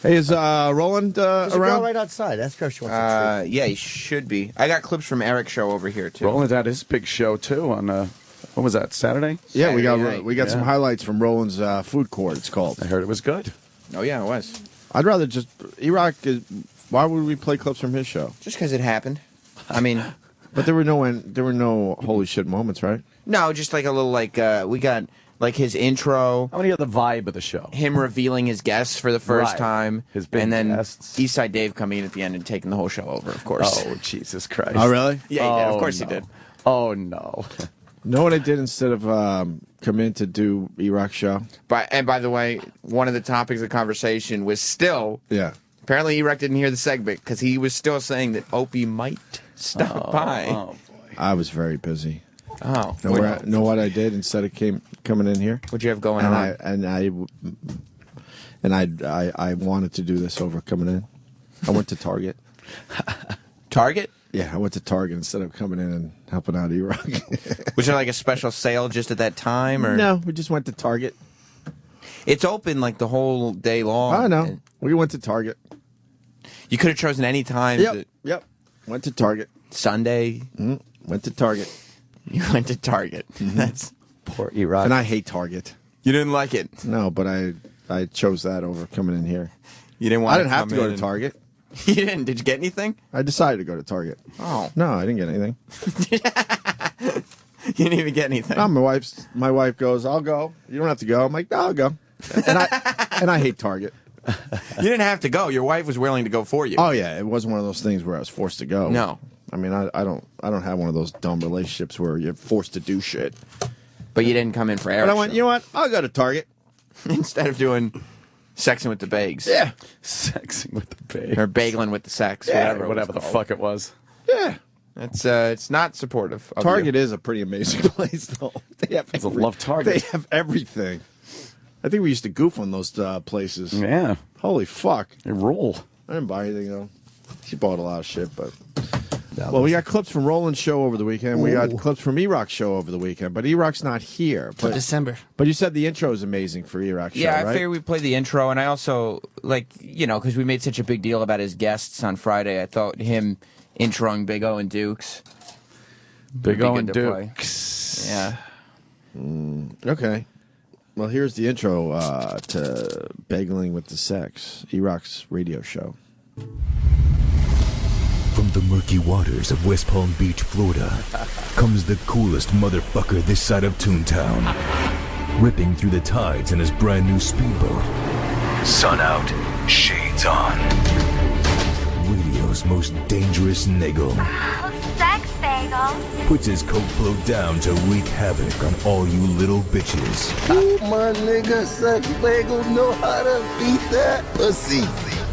Hey, is Roland There's a girl around? right outside. Ask her if she wants a treat. Yeah, he should be. I got clips from Erock show over here too. Roland's at his big show too on what was that, Saturday? Yeah, Saturday we night. got some highlights from Roland's food court. It's called. I heard it was good. Oh yeah, it was. I'd rather just Erock. Why would we play clips from his show? Just because it happened. I mean, But there were no holy shit moments, right? no, just like a little we got like his intro, I want to hear the vibe of the show. him revealing his guests for the first Right. time, His big and then guests. Eastside Dave coming in at the end and taking the whole show over. Of course. Oh, Jesus Christ. Oh, really? Yeah, he did. Of Oh, course no. he did. Oh, no. Know what I did instead of come in to do Erock show? And by the way, one of the topics of conversation was still Yeah. apparently Erock didn't hear the segment because he was still saying that Opie might stop by. Oh, I was very busy. Oh, Know what I did instead of coming in here? what'd you have going on? I wanted to do this over coming in. I went to Target. Target? Yeah, I went to Target instead of coming in and helping out Erock. Was there like a special sale just at that time, or No, we just went to Target. It's open like the whole day long. I know. We went to Target. You could have chosen any time. Yep. Went to Target. Sunday, Went to Target. you went to Target. That's poor Erock. And I hate Target. you didn't like it. No, but I chose that over coming in here. You didn't want. I didn't have come to go in to and- Target. You didn't. Did you get anything? I decided to go to Target. Oh, No, I didn't get anything. you didn't even get anything. No, my wife goes, I'll go. You don't have to go. I'm like, no, I'll go. And I hate Target. You didn't have to go. Your wife was willing to go for you. Oh yeah, it wasn't one of those things where I was forced to go. No. I mean, I don't have one of those dumb relationships where you're forced to do shit. But you didn't come in for Erock. But I went, show. you know what? I'll go to Target. Instead of doing sexing with the Bags. Yeah. Sexing with the babe. Or bagling with the sex. Yeah, Whatever the called. fuck it was. Yeah. It's not supportive of Target you. is a pretty amazing place, though. They have I love Target. They have everything. I think we used to goof on those places. Yeah. Holy fuck. They rule. I didn't buy anything, though. She bought a lot of shit, but... Well, we got clips from Roland's show over the weekend. We got clips from Erock's show over the weekend, but Erock's not here. But December. But you said the intro is amazing for Erock's show, Yeah, I right? figured we played the intro, and I also, because we made such a big deal about his guests on Friday, I thought him introing Big O and Dukes. Big be O good and to play. Dukes. Yeah. Okay. Well, here's the intro to Bageling With The Sex, Erock's radio show. From the murky waters of West Palm Beach, Florida, comes the coolest motherfucker this side of Toontown. Ripping through the tides in his brand new speedboat. Sun out, shades on. Radio's most dangerous niggle. Sex bagel. Puts his coke float down to wreak havoc on all you little bitches. Ooh, my nigga, sex bagel know how to beat that pussy.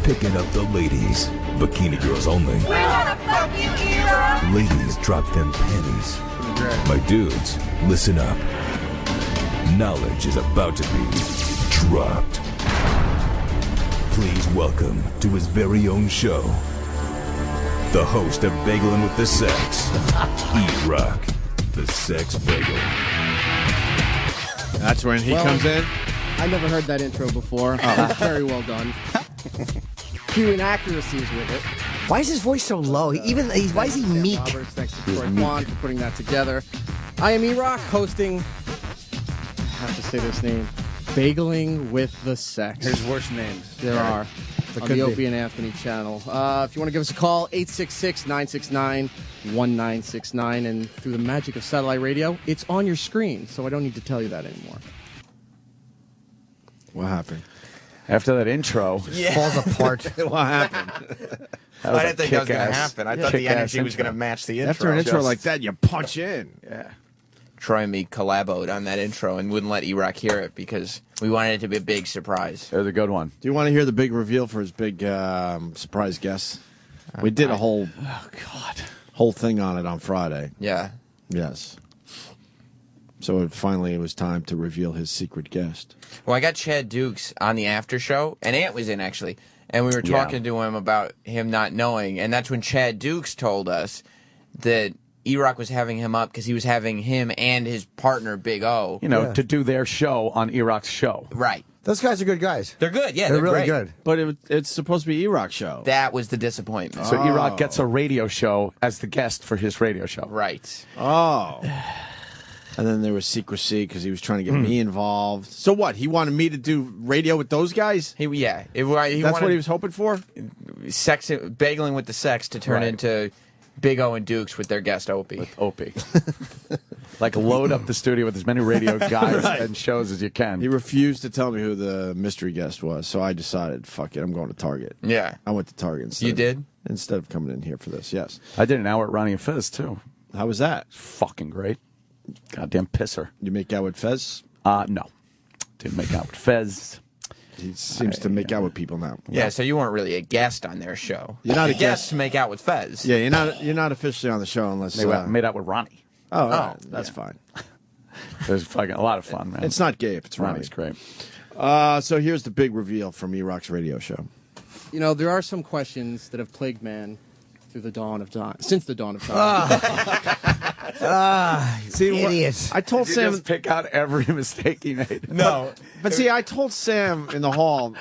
Picking up the ladies. Bikini girls only. We wanna fuck you, Erock. Ladies, drop them panties. My dudes, listen up. Knowledge is about to be dropped. Please welcome to his very own show, the host of Bageling With The Sex, Erock, the Sex Bagel. That's when he comes in. I never heard that intro before. Very well done. Few inaccuracies with it. Why is his voice so low? Why is he Sam meek? Roberts, thanks to Troy Kwan for putting that together. I am Erock, hosting, I have to say this name, Bageling With The Sex. There's worse names. There are. On the could Opie be. and Anthony channel. If you want to give us a call, 866-969-1969. And through the magic of satellite radio, it's on your screen, so I don't need to tell you that anymore. What happened? After that intro, Falls apart. What happened? that I didn't think that was going to kick-ass- happen. I thought the kick-ass energy was intro. going to match the intro. After an intro Just- like that, you punch in. Yeah. Troy and me collaboed on that intro and wouldn't let Erock hear it because we wanted it to be a big surprise. It was a good one. Do you want to hear the big reveal for his big surprise guest? We did a whole thing on it on Friday. Yeah. Yes. So it was time to reveal his secret guest. Well, I got Chad Dukes on the after show, and Ant was in actually, and we were talking to him about him not knowing, and that's when Chad Dukes told us that Erock was having him up because he was having him and his partner Big O. To do their show on Erock's show. Right. Those guys are good guys. They're good. Yeah, they're really great. good. But it's supposed to be Erock show. That was the disappointment. So Erock gets a radio show as the guest for his radio show. Right. Oh. And then there was secrecy because he was trying to get me involved. So what? He wanted me to do radio with those guys? He That's what he was hoping for? Bageling with the Sex to turn into Big O and Dukes with their guest Opie. With Opie. Like load up the studio with as many radio guys and shows as you can. He refused to tell me who the mystery guest was, so I decided, fuck it, I'm going to Target. Yeah. I went to Target instead. You did? Instead of coming in here for this, yes. I did an hour at Ronnie and Fizz, too. How was that? Fucking great. Goddamn pisser. You make out with Fez? No. Didn't make out with Fez. He seems to make out with people now. Yeah, so you weren't really a guest on their show. You're not a guest to make out with Fez. Yeah, you're not officially on the show unless... Made out with Ronnie. Oh, right. That's fine. It was fucking a lot of fun, man. It's not gay if it's Ronnie's Ronnie. great. So here's the big reveal from Erock's radio show. You know, there are some questions that have plagued man through the dawn of time, since the dawn of time. See, idiots. I told You Sam... just pick out every mistake he made. No. But see, I told Sam in the hall...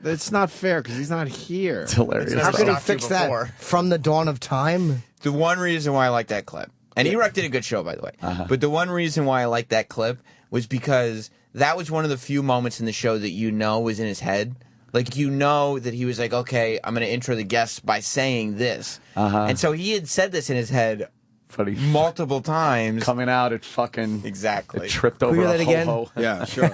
It's not fair because he's not here. It's hilarious. How could he stopped you fix that before. from the dawn of time? The one reason why I like that clip, and Erock did a good show, by the way, but the one reason why I like that clip was because that was one of the few moments in the show that was in his head. Like, that he was like, okay, I'm going to intro the guests by saying this. And so he had said this in his head multiple times. Coming out at fucking... Exactly. It tripped over hear a that again? ho-ho. Yeah, sure.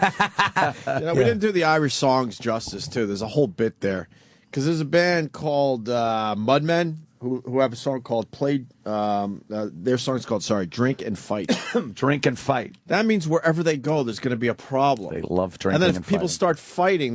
We didn't do the Irish songs justice, too. There's a whole bit there. Because there's a band called Mudmen who have a song called their song's called, Drink and Fight. Drink and fight. That means wherever they go, there's going to be a problem. They love drinking and then if and people fighting. start fighting,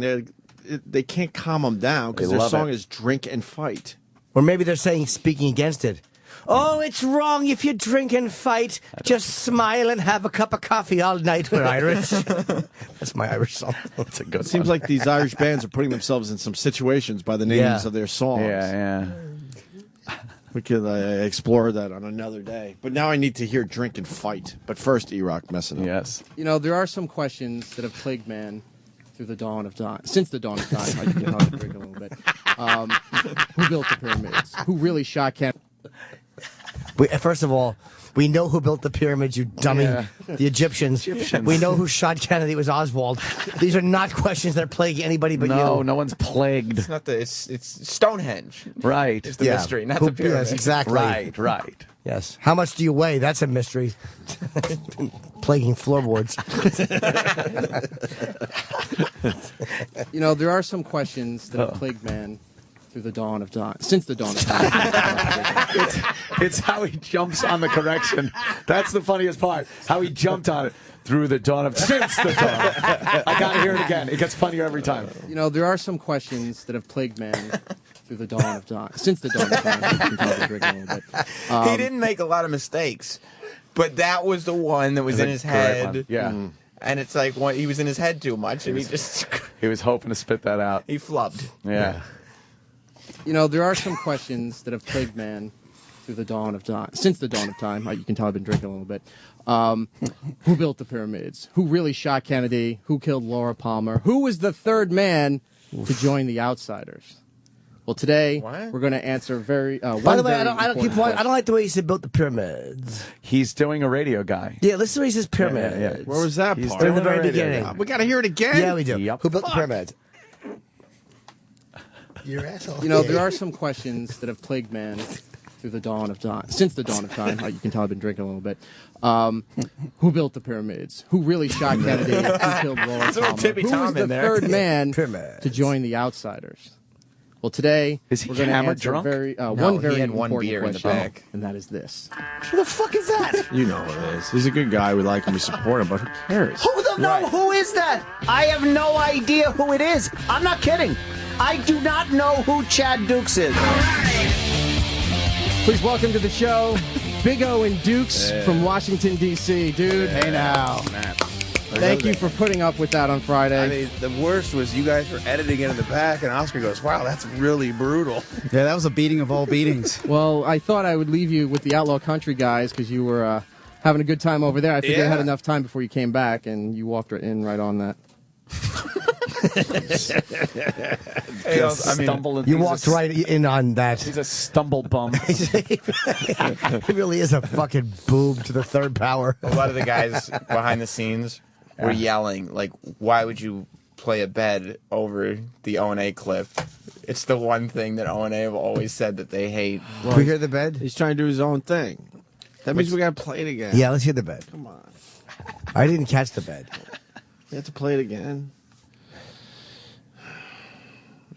they can't calm them down because They their love song it. is Drink and Fight. Or maybe they're speaking against it. Oh, it's wrong if you drink and fight. Just smile and have a cup of coffee all night. We're Irish. That's my Irish song. It's a good It seems like these Irish bands are putting themselves in some situations by the names of their songs. Yeah. We could explore that on another day. But now I need to hear Drink and Fight. But first, Erock messing up. Yes. You know, there are some questions that have plagued man through the dawn of time, since the dawn of time. I can hard to break a little bit. Who built the pyramids? Who really shot Kennedy? First of all, we know who built the pyramids, you dummy. Yeah. The Egyptians. We know who shot Kennedy. It was Oswald. These are not questions that plague anybody but you. No one's plagued. It's not it's Stonehenge. Right. It's the mystery, not the pyramid. Yes, exactly. Right. Yes. How much do you weigh? That's a mystery. Plaguing floorboards. You know, there are some questions that have plagued man through the dawn of time, since the dawn of time. It's how he jumps on the correction. That's the funniest part. How he jumped on it through the dawn of since the dawn. I gotta hear it again. It gets funnier every time. You know, there are some questions that have plagued man through the dawn of time, since the dawn of time. I can probably break a little bit. He didn't make a lot of mistakes, but that was the one that was in his Great head. one. Yeah. And it's like he was in his head too much, and He was hoping to spit that out. he flubbed. Yeah. You know, there are some questions that have plagued man through the dawn of time, since the dawn of time. You can tell I've been drinking a little bit. Who built the pyramids? Who really shot Kennedy? Who killed Laura Palmer? Who was the third man to join the Outsiders? Well, today we're going to answer By the way, I don't like the way he said built the pyramids. He's doing a radio guy. Yeah, listen to what he says pyramids. Yeah. Where was that part? In the very beginning. We got to hear it again? Yeah, we do. Yep. Who built the pyramids? You're an asshole. You know, there are some questions that have plagued man through the dawn of time, since the dawn of time. You can tell I've been drinking a little bit. Who built the pyramids? Who really shot Kennedy? Who killed Laura Palmer? Tippy Who Tom was the in there. third man Pyramids. to join the Outsiders? Well, today Is he we're going to hammered answer drunk? one very he had one important beer in the question, back. and that is this. Who the fuck is that? You know who it is. He's a good guy. We like him. We support him. But who cares? Who is that? I have no idea who it is. I'm not kidding. I do not know who Chad Dukes is. Please welcome to the show, Big O and Dukes from Washington, D.C. Dude, Hey now. thank you for putting up with that on Friday. I mean, the worst was you guys were editing it in the back, and Oscar goes, wow, that's really brutal. Yeah, that was a beating of all beatings. Well, I thought I would leave you with the Outlaw Country guys because you were having a good time over there. I figured I had enough time before you came back, and you walked in right on that. You walked right in on that. He's a stumble bum. He really is a fucking boob to the third power. A lot of the guys behind the scenes were yelling, like, why would you play a bed over the O&A clip? It's the one thing that O&A have always said that they hate. Can we hear the bed? He's trying to do his own thing. That means we got to play it again. Yeah, let's hear the bed. Come on. I didn't catch the bed. You have to play it again.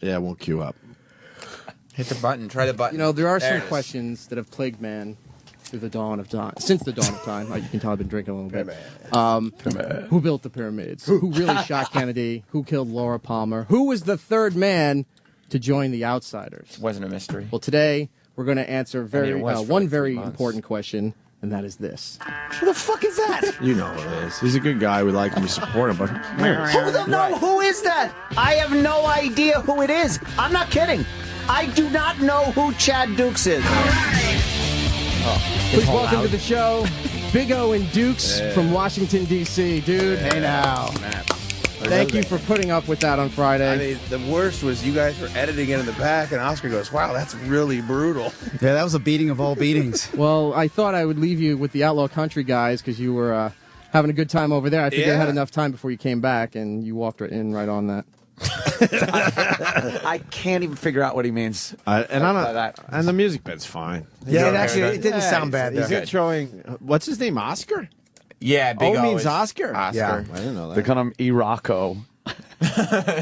Yeah, it won't queue up. Hit the button. Try the button. You know, there are There some it is. questions that have plagued man through the dawn of time. Since the dawn of time. You can tell I've been drinking a little bit. Who built the pyramids? Who really shot Kennedy? Who killed Laura Palmer? Who was the third man to join the Outsiders? Wasn't a mystery. Well, today we're going to answer one like very 3 months. important question, and that is this. Who the fuck is that? You know who it is. He's a good guy. We like him. We support him. But Who is that? I have no idea who it is. I'm not kidding. I do not know who Chad Dukes is. Please welcome to the show, Big O and Dukes from Washington, D.C. Dude, Hey now. thank you for putting up with that on Friday. I mean, the worst was you guys were editing it in the back, and Oscar goes, wow, that's really brutal. Yeah, that was a beating of all beatings. Well, I thought I would leave you with the Outlaw Country guys because you were having a good time over there. I figured I had enough time before you came back, and you walked right on that. I can't even figure out what he means. And the music bed's fine. Yeah, it didn't sound bad. He's though. introing. What's his name? Oscar? Yeah, Big O means is Oscar. Yeah. I didn't know They that. call him Erocko.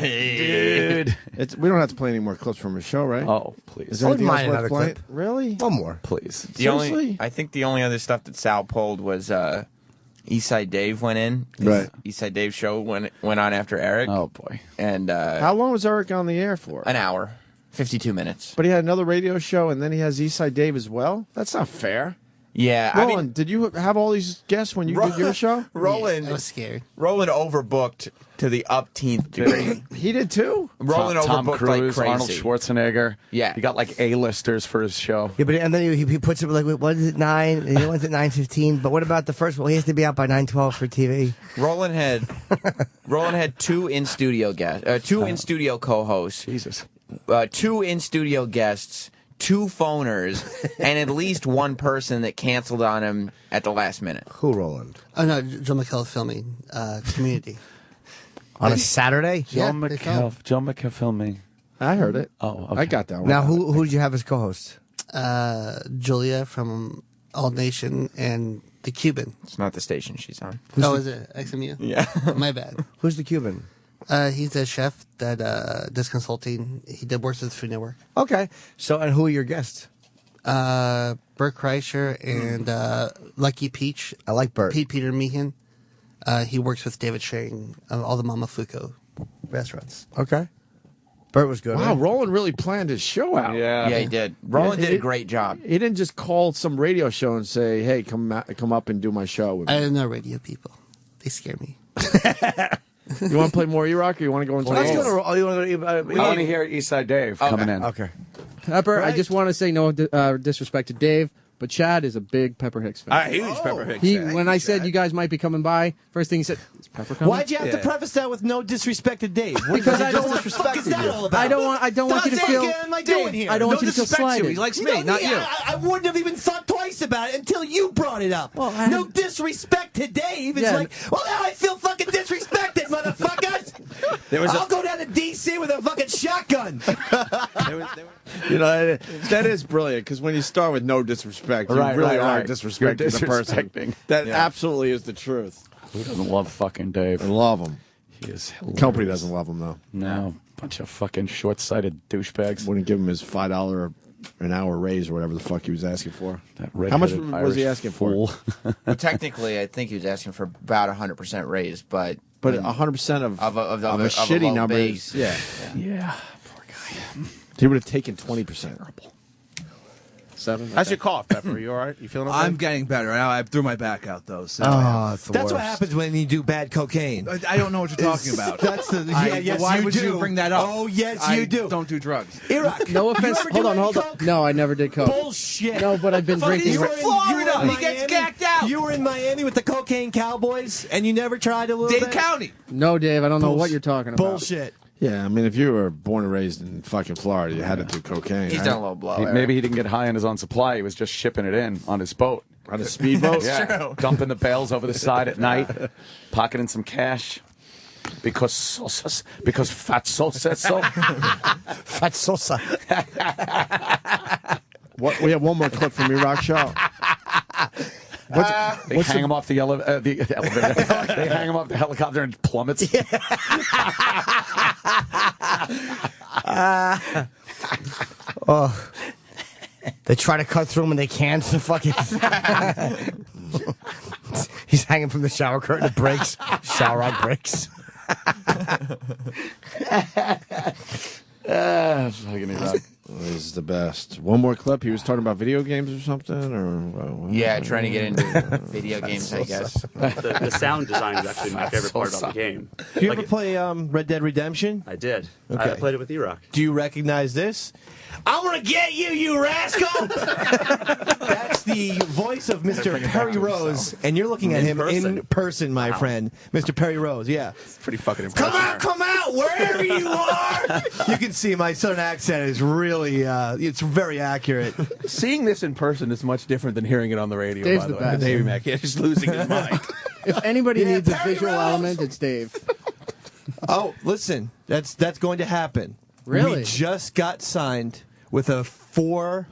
Dude. We don't have to play any more clips from his show, right? Oh, please. Is there anything Wouldn't else mind worth another playing? clip. Really? One more. Please. Seriously? I think the only other stuff that Sal pulled was Eastside Dave went in. Right. Eastside Dave's show went on after Eric. Oh, boy. And How long was Eric on the air for? an hour, 52 minutes. But he had another radio show, and then he has Eastside Dave as well? That's not fair. Yeah, Roland, did you have all these guests when you did your show? Roland I was scared. Roland overbooked to the upteenth degree. He did too? Roland Tom overbooked Cruise, like Arnold crazy. Schwarzenegger. Yeah. He got like A-listers for his show. Yeah, but and then he puts it like, what is it, 9? He wants it 9:15. But what about the first one? He has to be out by 9:12 for TV. Roland had two in studio guests, two in studio co-hosts, Jesus. 2 in studio guests, 2 phoners, and at least one person that canceled on him at the last minute. Who, Roland? Oh no, Joe McKell filming Community. On a Saturday? John they filmed. McKell filming. I heard it. Oh, okay. I got that one. Now, who did you have as co-host? Julia from All Nation and the Cuban. It's not the station she's on. Oh, is it XMU? Yeah. My bad. Who's the Cuban? He's a chef that does consulting. He did works with the Food Network. Okay. So, and who are your guests? Bert Kreischer and Lucky Peach. I like Bert. Peter Meehan. He works with David Schering, all the Mama Fuko restaurants. Okay. Bert was good. Wow, right? Roland really planned his show out. Yeah. Yeah, he did. Roland Yeah, did a great job. He didn't just call some radio show and say, "Hey, come up and do my show with me." I don't know radio people. They scare me. You want to play more Erock, or you want to go into? Let's Roland? go to. Oh, you want to go? I want to hear Eastside Dave coming in. Okay. Pepper, I just want to say no disrespect to Dave, but Chad is a big Pepper Hicks fan. Huge Pepper Hicks fan. When I said you guys might be coming by, first thing he said, "Is Pepper coming?" Why'd you have to preface that with no disrespect to Dave? Because I don't want. disrespect you. I don't want you to feel. What am I doing here? I don't want no you to feel disrespect slighted. He likes me, not you. I wouldn't have even thought twice about it until you brought it up. Well, no disrespect to Dave. It's Yeah. like, well, now I feel fucking disrespected, motherfuckers. I'll go down to D.C. with a fucking shotgun. You know, that is brilliant because when you start with no disrespect, you Right, really right, are right. disrespecting You're the person. disrespecting. That absolutely is the truth. Who doesn't love fucking Dave? I love him. He is The hilarious. company doesn't love him though. No. Bunch of fucking short-sighted douchebags. Wouldn't give him his $5 an hour raise or whatever the fuck he was asking for. That How much red-headed was he Irish asking fool. for? Well, technically, I think he was asking for about 100% raise, but 100% of a a shitty low number. base. Yeah, Yeah. Poor guy. he would have taken 20%. 7. How's your cough, Pepper? You all right? You feeling okay? I'm getting better. I threw my back out though. So That's That's what happens when you do bad cocaine. I don't know what you're talking about. That's the yes, why you would do. you bring that up? Oh, yes, I you do. Don't do drugs. Erock, No offense. You ever do Hold any on. coke? No, I never did coke. Bullshit. No, but I've been drinking. You were in Florida. He gets gacked out. out. You were in Miami with the Cocaine Cowboys, and you never tried a little Dade bit? County. No, Dave, I don't know what you're talking about. Bullshit. Yeah, I mean, if you were born and raised in fucking Florida, you had to do cocaine. He's right? done a low blow. Maybe he didn't get high on his own supply. He was just shipping it in on his boat. On a speedboat? Yeah, true. dumping the bales over the side at night, pocketing some cash. Because Fatso said so. Fat Sosa. What? We have one more clip from Erock Show. They hang him off the elevator. They hang him off the helicopter and it plummets. Oh. They try to cut through him and they can't. So fucking. He's hanging from the shower curtain. It breaks. Shower rod breaks. Fucking Erock. This is the best. One more clip. He was talking about video games or something, or Yeah, trying to get into video games, I guess. The sound design is actually my favorite part about the game. Do you ever play Red Dead Redemption? I did. Okay. I played it with Erock. Do you recognize this? I want to get you, you rascal! That's the voice of Mr. Perry Rose, and you're looking at him in person, my friend. Mr. Perry Rose, yeah. It's pretty fucking impressive. Come out, wherever you are! You can see my southern accent is really, it's very accurate. Seeing this in person is much different than hearing it on the radio, Dave's by the the way. best. Davey Mac, yeah, just losing his mind. If anybody needs a Perry visual Rose! element, it's Dave. Oh, listen, that's going to happen. Really? We just got signed with a four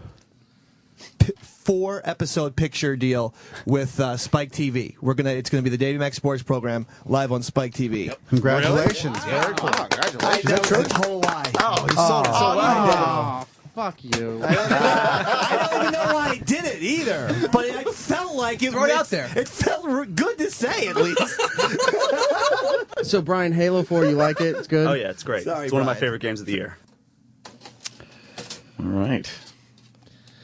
episode picture deal with Spike TV. It's gonna be the Davey Mac Sports program live on Spike TV. Yep. Congratulations. Very cool. I know it's a whole lie. Oh, he's so Oh, fuck you. I don't even know why I did it either, but I felt like it. Throw it out there. It felt good to say, at least. So, Brian, Halo 4, you like it? It's good? Oh, yeah, it's great. Sorry, it's one of my Brian. favorite games of the year. All right.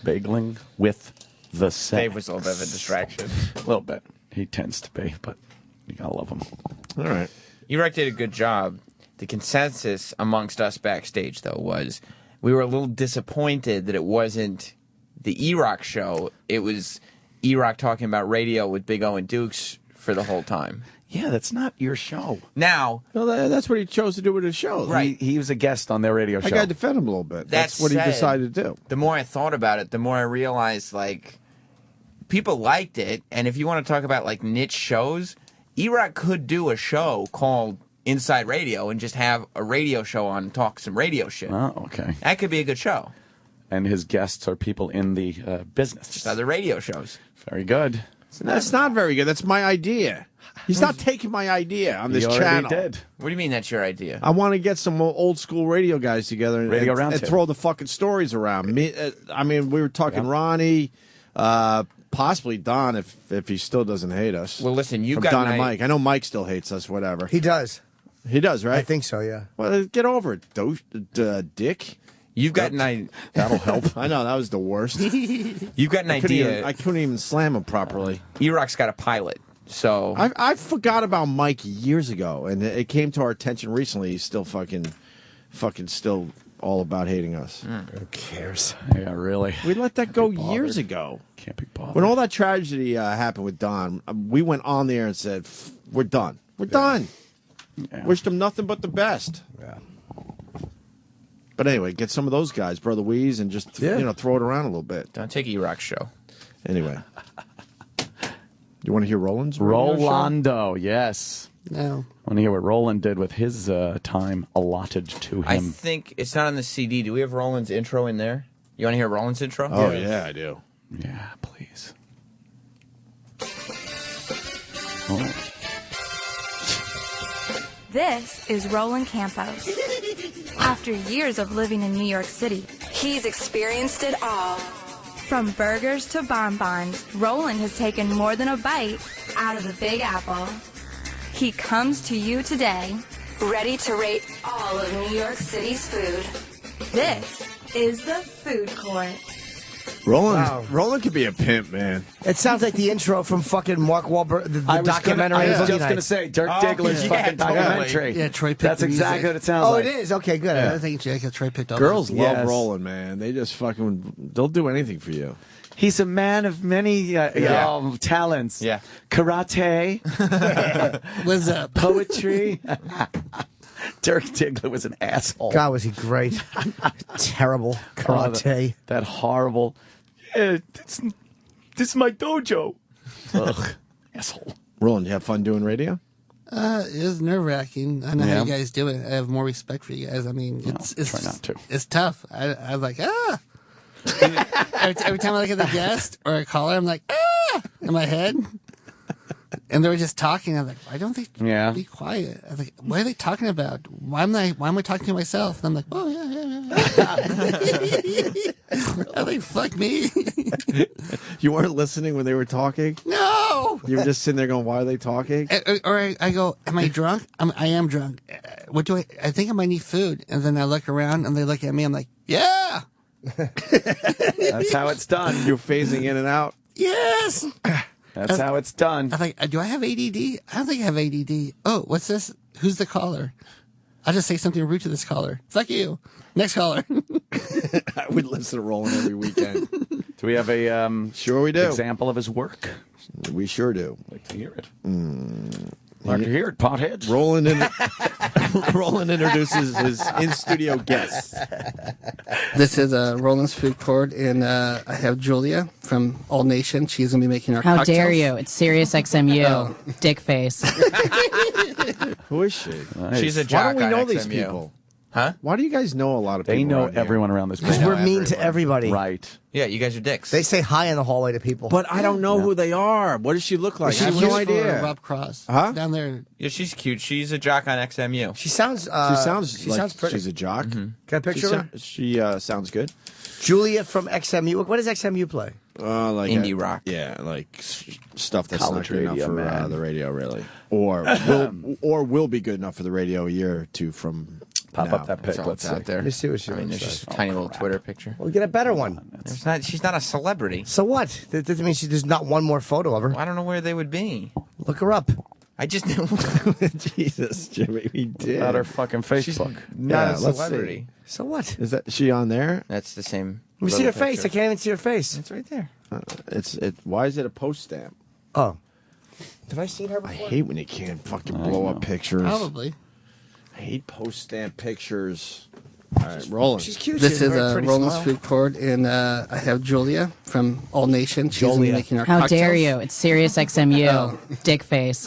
Bageling with the sex. Dave was a little bit of a distraction. A little bit. He tends to be, but you gotta love him. all right. Erock did a good job. The consensus amongst us backstage, though, was we were a little disappointed that it wasn't the Erock show. It was Erock talking about radio with Big O and Dukes for the whole time. Yeah, that's not your show. Now, Well, that's what he chose to do with his show. Right. He was a guest on their radio show. I got to defend him a little bit. That's That what he said, decided to do. the more I thought about it, the more I realized, like, people liked it. And if you want to talk about, like, niche shows, Erock could do a show called Inside Radio and just have a radio show on and talk some radio shit. Oh, okay. That could be a good show. And his guests are people in the business. Just other radio shows. Very good. That's not very good. That's my idea. He's not taking my idea on this He already channel. did. What do you mean that's your idea? I want to get some old school radio guys together and, Radio and Roundtable. throw the fucking stories around. I mean, we were talking Ronnie, possibly Don if he still doesn't hate us. Well, listen, you've From got Don an and i- Mike. I know Mike still hates us. Whatever. He does. He does, right? I think so, yeah. Well, get over it, dick. You've got an idea. That'll help. I know that was the worst. You've got an I idea. couldn't even slam him properly. Erock's got a pilot. So I forgot about Mike years ago, and it came to our attention recently. He's still fucking still all about hating us. Who cares? Yeah, really. We let that go years ago. Can't be bothered. When all that tragedy happened with Don, we went on there and said, "We're done. We're done." Yeah. Wished him nothing but the best. Yeah. But anyway, get some of those guys, Brother Weeze, and just throw it around a little bit. don't take Erock's show. Anyway, you want to hear Roland's radio show? Rolando, yes. No. I want to hear what Roland did with his time allotted to I him. think it's not on the CD. Do we have Roland's intro in there? You want to hear Roland's intro? Oh yeah, I do. Yeah, please. Oh. This is Roland Campos. After years of living in New York City, he's experienced it all. From burgers to bonbons, Roland has taken more than a bite out of the Big Apple. He comes to you today, ready to rate all of New York City's food. This is the Food Court. Roland could be a pimp, man. It sounds like the intro from fucking Mark Wahlberg, the documentary. I was Boogie just going to Nights. say, Dirk Diggler's yeah, fucking totally. documentary. Yeah, Troy picked That's the music. exactly what it sounds Oh, like. it is? Okay, good. I think Troy picked up. Girls love Yes. Roland, man. They just they'll do anything for you. He's a man of many talents. Yeah. Karate. What's up? Poetry. Dirk Diggler was an asshole. God, was he great. Terrible. Karate. That horrible. Yeah, this is my dojo. Ugh. Asshole. Roland, you have fun doing radio? It was nerve wracking. I know Yeah. how you guys do it. I have more respect for you guys. I mean, it's try not to. It's tough. I'm like, every time I look at the guest or a caller, I'm like, in my head. And they were just talking. I'm like, why don't they be quiet? I'm like, what are they talking about? Why am I talking to myself? And I'm like, oh yeah. I'm like, fuck me. You weren't listening when they were talking? No. You were just sitting there going, why are they talking? Or I go, am I drunk? I am drunk. What do I think I might need food. And then I look around and they look at me. I'm like, yeah. That's how it's done. You're phasing in and out? Yes. That's how it's done. I'm like, do I have ADD? I don't think I have ADD. Oh, what's this? Who's the caller? I'll just say something rude to this caller. Fuck you. Next caller. I would listen to Roland every weekend. Do we have a sure we do example of his work? We sure do. I'd like to hear it. Like to hear it, potheads. Roland introduces his in-studio guests. This is Roland's food court, and I have Julia from All Nation. She's going to be making our How cocktails. dare you? It's Sirius XMU. Dick face. Who is she? Nice. She's a jock. Why don't we on know XMU. these people? Huh? Why do you guys know a lot of people? They know around here? everyone around this Because place. we're mean to everybody. Right. Yeah, you guys are dicks. They say hi in the hallway to people. But I don't know who they are. What does she look like? She I have works no for idea. Rob Cross. Huh? Down there. Yeah, she's cute. She's a jock on XMU. She sounds. She sounds She like sounds pretty. she's a jock. Can I picture her? She sounds good. Julia from XMU. What does XMU play? Like Indie rock. Yeah, like stuff that's College not good radio, enough for man. the radio, really, or will be good enough for the radio a year or two from Pop now. up that pic. That's all Let's that's out see. there. Let me see what she I mean, looks there's just a like. tiny little Twitter picture. We'll get a better one. There's not. She's not a celebrity. So what? That doesn't mean there's not one more photo of her. I don't know where they would be. Look her up. I just Jesus, Jimmy, we did. Not her fucking Facebook. not a let's celebrity. So what? Is that she on there? That's the same. Let me see her little face. I picture. can't even see her face. It's right there. Why is it a post stamp? Oh. Have I seen her I before? hate when you can't fucking blow up pictures. Probably. I hate post stamp pictures. All right, Roland. She's cute. This She has is a very pretty Roland's smile. food court, and I have Julia from All Nation. She's going to be making our How cocktails. dare you? It's Sirius XMU. Dick face.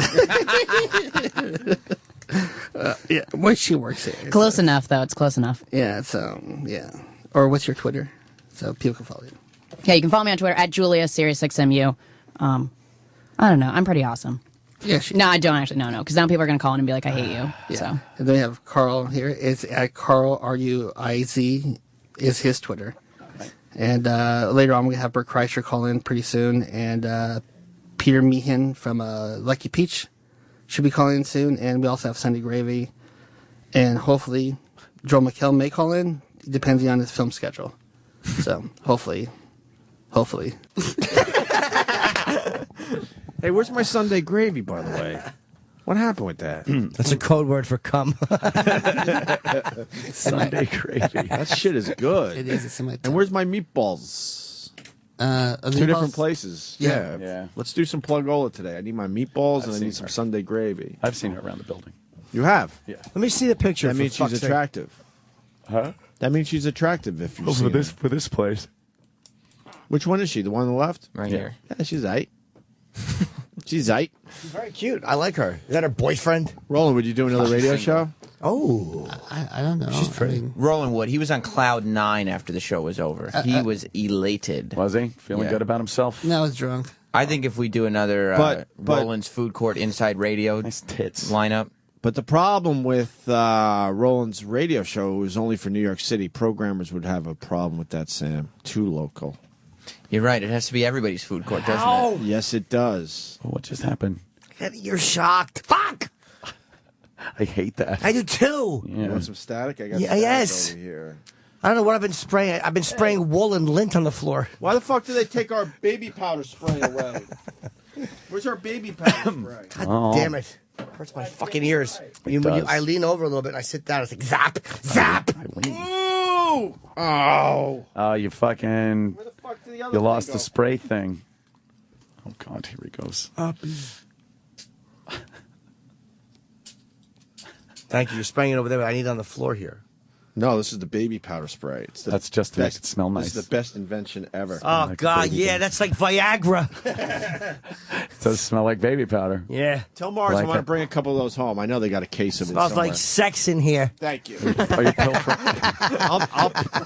Yeah, well, she works here. Close enough, though. It's close enough. Yeah, so, yeah. Or what's your Twitter? So people can follow you. Yeah, you can follow me on Twitter at Julia Sirius XMU. I don't know. I'm pretty awesome. Yeah, No, I don't actually. No, because now people are going to call in and be like, I hate you. Yeah. So And then we have Carl here. It's at Carl RUIZ is his Twitter. And later on, we have Bert Kreischer call in pretty soon. And Peter Meehan from Lucky Peach should be calling in soon. And we also have Sunday Gravy. And hopefully, Joel McHale may call in, depending on his film schedule. So, hopefully. Hey, where's my Sunday gravy, by the way? What happened with that? That's a code word for cum. Sunday gravy. That shit is good. It is. It's in my And where's my meatballs? Two different places. Yeah. Yeah. Let's do some plugola today. I need my meatballs and I seen need some her. Sunday gravy. I've seen her around the building. You have? Yeah. Let me see the picture. That for means she's fuck's sake. attractive. Huh? That means she's attractive if you Oh, see for this place. Which one is she? The one on the left? Right here. Yeah, she's aight. She's aight. She's very cute. I like her. Is that her boyfriend? Roland, would you do another radio show? Oh. I don't know. She's pretty. I mean, Roland Wood. He was on cloud 9 after the show was over. He was elated. Was he? Feeling Yeah. good about himself? no, I was drunk. I think if we do another But- Roland's Food Court Inside Radio Nice tits. lineup, But the problem with Roland's radio show is only for New York City. Programmers would have a problem with that, Sam. Too local. you're right. It has to be everybody's food court, doesn't it? Yes, it does. Oh, what just happened? You're shocked. Fuck! I hate that. I do too. You want some static? I got Yeah, static yes. over here. I don't know what I've been spraying. I've been spraying wool and lint on the floor. Why the fuck did they take our baby powder spray away? Where's our baby powder spray? God Oh. damn it. Hurts my fucking ears. When you, does. I lean over a little bit and I sit down, it's like zap, zap. Ooh! 2! Oh. Oh, you fucking. Where the fuck did the other You thing lost go? the spray thing. Oh, God, here he goes. Thank you. You're spraying it over there, but I need it on the floor here. No, this is the baby powder spray. It's the That's just to make best, it smell nice. This is the best invention ever. Oh, like God, baby yeah, thing. that's like Viagra. It does smell like baby powder. Yeah. Tell Mars Like I want to it. bring a couple of those home. I know they got a case of it Smells somewhere. like sex in here. Thank you. Are you pilfering?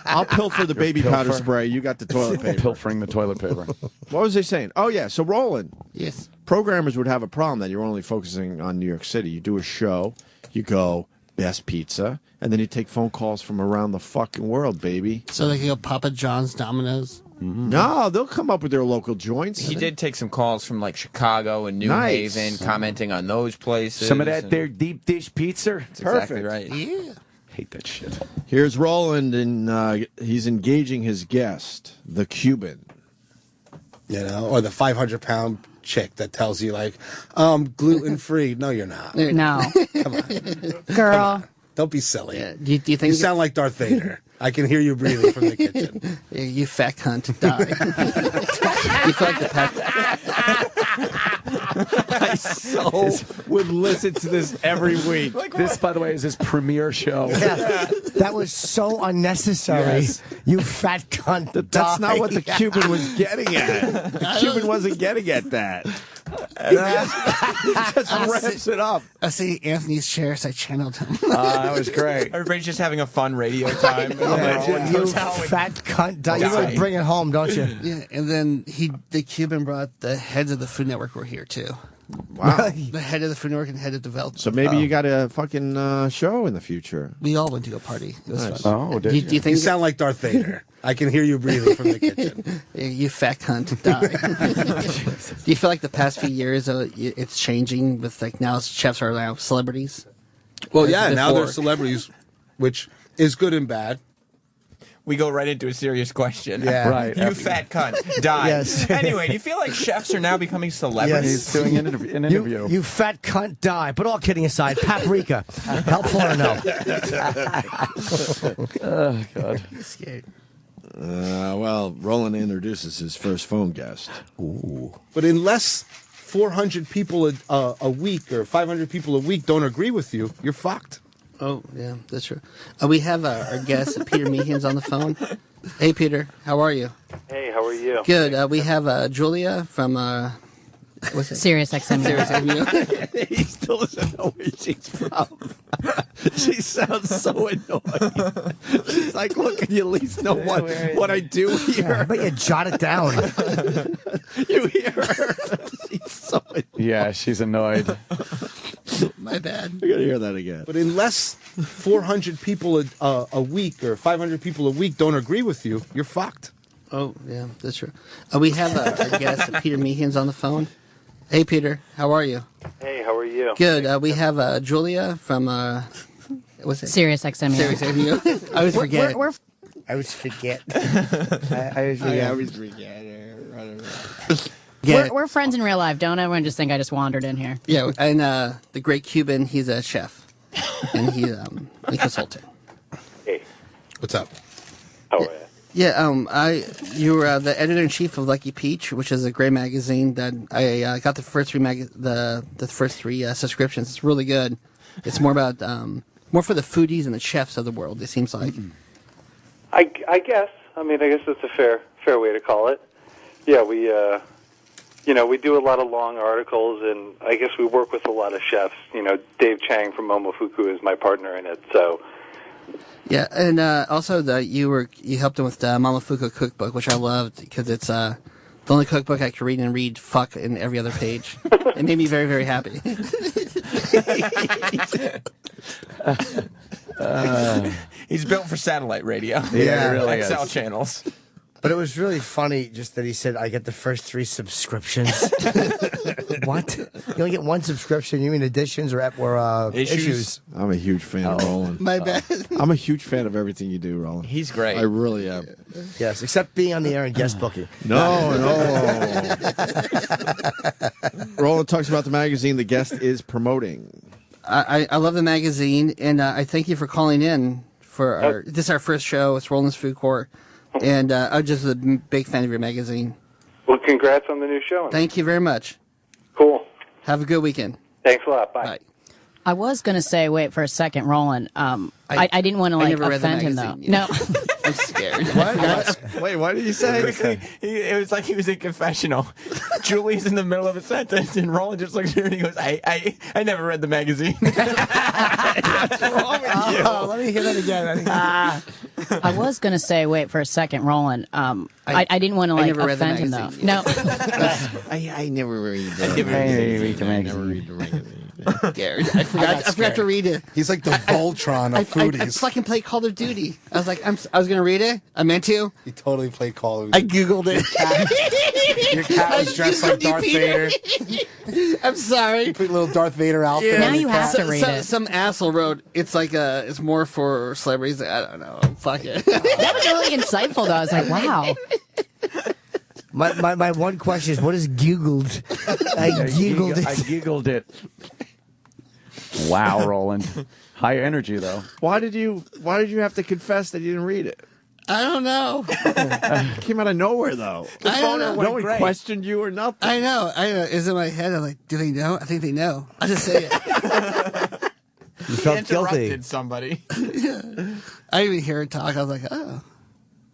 I'll pilfer the baby powder pilfer. spray. You got the toilet paper. Pilfering the toilet paper. What was they saying? Oh, yeah. So, Roland. Yes. Programmers would have a problem that you're only focusing on New York City. You do a show, you go, best pizza, and then you take phone calls from around the fucking world, baby. So they can go Papa John's, Domino's. No, they'll come up with their local joints. He did take some calls from like Chicago and New Nice. Haven, commenting on those places. Some of that and- there deep dish pizza. That's exactly right. Yeah. Hate that shit. Here's Roland, and he's engaging his guest, the Cuban. You know, or the 500-pound chick that tells you, like, gluten free. No, you're not. No. Come on. Girl. Don't be silly. Yeah. Do you think You sound like Darth Vader. I can hear you breathing from the kitchen. Yeah, you fat cunt, die. You feel like the I so would listen to this every week. This, by the way, is his premiere show. Yeah. That was so unnecessary. Yes. You fat cunt. That's not die. what the Cuban was getting at. The Cuban wasn't getting at that. Just ramps it up. I see Anthony's chairs. I channeled him. That was great. Everybody's just having a fun radio time. You Goes out with- fat cunt. Die. You really bring it home, don't you? Yeah, and then the Cuban brought the heads of the Food Network were here too. Wow. The head of the Food Network and head of development. So maybe you got a fucking show in the future. We all went to a party. It was Nice. fun. Oh, did Do you? you think You sound like Darth Vader. I can hear you breathing from the kitchen. Yeah, you fat cunt, die. Do you feel like the past few years it's changing with like now chefs are now celebrities? Well, yeah, now Before. they're celebrities, which is good and bad. We go right into a serious question. Yeah. Right. You fat cunt. Die. Yes. Anyway, do you feel like chefs are now becoming celebrities? He's doing an interview. You fat cunt, die. But all kidding aside, paprika. Helpful or no? Oh, God. Scared. Well, Roland introduces his first phone guest. But unless 400 people a week or 500 people a week don't agree with you, you're fucked. Oh, yeah, that's true. We have our guest, Peter Meehan's on the phone. Hey, Peter, how are you? Hey, how are you? Good. We have Julia from what's it? Sirius XM. Sirius XM. He still doesn't know where she's from. She sounds so annoyed. She's like, look, can you at least know what I do here? I bet you jot it down. You hear her? She's so annoyed. Yeah, she's annoyed. My bad. I gotta hear that again. But unless 400 people a week or 500 people a week don't agree with you, you're fucked. Oh, yeah, that's true. We have our guest, Peter Meehan's on the phone. Hey, Peter, how are you? Hey, how are you? Good. We have Julia from what's it? Sirius XM. Sirius XM. I always forget. We're I always forget. I always forget. we're friends in real life. Don't everyone just think I just wandered in here. Yeah, and the great Cuban, he's a chef, and he's a consultant. Hey, What's up? how are you? Yeah, you were the editor in chief of Lucky Peach, which is a great magazine that I got the first three the first three subscriptions. It's really good. It's more about more for the foodies and the chefs of the world. It seems like. I guess. I mean, I guess that's a fair way to call it. Yeah, we we do a lot of long articles, and I guess we work with a lot of chefs. You know, Dave Chang from Momofuku is my partner in it, so. Yeah, and also you helped him with the Momofuku cookbook, which I loved because it's the only cookbook I could read and read fuck in every other page. It made me very, very happy. He's built for satellite radio. Yeah, he really XL is. channels. But it was really funny just that he said, I get the first 3 subscriptions. What? You only get 1 subscription? You mean editions or issues? I'm a huge fan of Roland. My bad. I'm a huge fan of everything you do, Roland. He's great. I really am. Yes, except being on the air and guest booking. No. Roland talks about the magazine the guest is promoting. I love the magazine, and I thank you for calling in for this is our first show. It's Roland's Food Court, and I'm just a big fan of your magazine. Well, congrats on the new show. Thank you very much. Cool. Have a good weekend. Thanks a lot. Bye. I was going to say, wait for a second, Roland. I didn't want to I never read the offend him, though. magazine, No. I'm scared. Wait, what did you say? Quickly, it was like he was in confessional. Julie's in the middle of a sentence, and Roland just looks at her and he goes, I never read the magazine. What's wrong with you? Oh, let me hear that again. I was going to say, wait for a second, Roland. I didn't want to I never read the offend him, though. magazine. No. I never read the magazine. Scared. I forgot to read it. He's like the Voltron of I foodies. fucking played Call of Duty. I was like, I was gonna read it. I meant to. He totally played Call of I Duty. googled it. Your cat was dressed like Darth Vader. I'm sorry. You put a little Darth Vader outfit. Yeah. Now on your you have cat. to read it. Some asshole wrote it's like it's more for celebrities. I don't know. Fuck it. That was really insightful, though. I was like, wow. My one question is, what is Googled? I Googled it. I giggled it. Wow, Roland. High energy, though. Why did you have to confess that you didn't read it? I don't know. It came out of nowhere, though. I don't know. No one questioned you or nothing. I know. It's in my head. I'm like, do they know? I think they know. I'll just say it. You felt guilty. Interrupted somebody. I didn't even hear her talk. I was like, oh.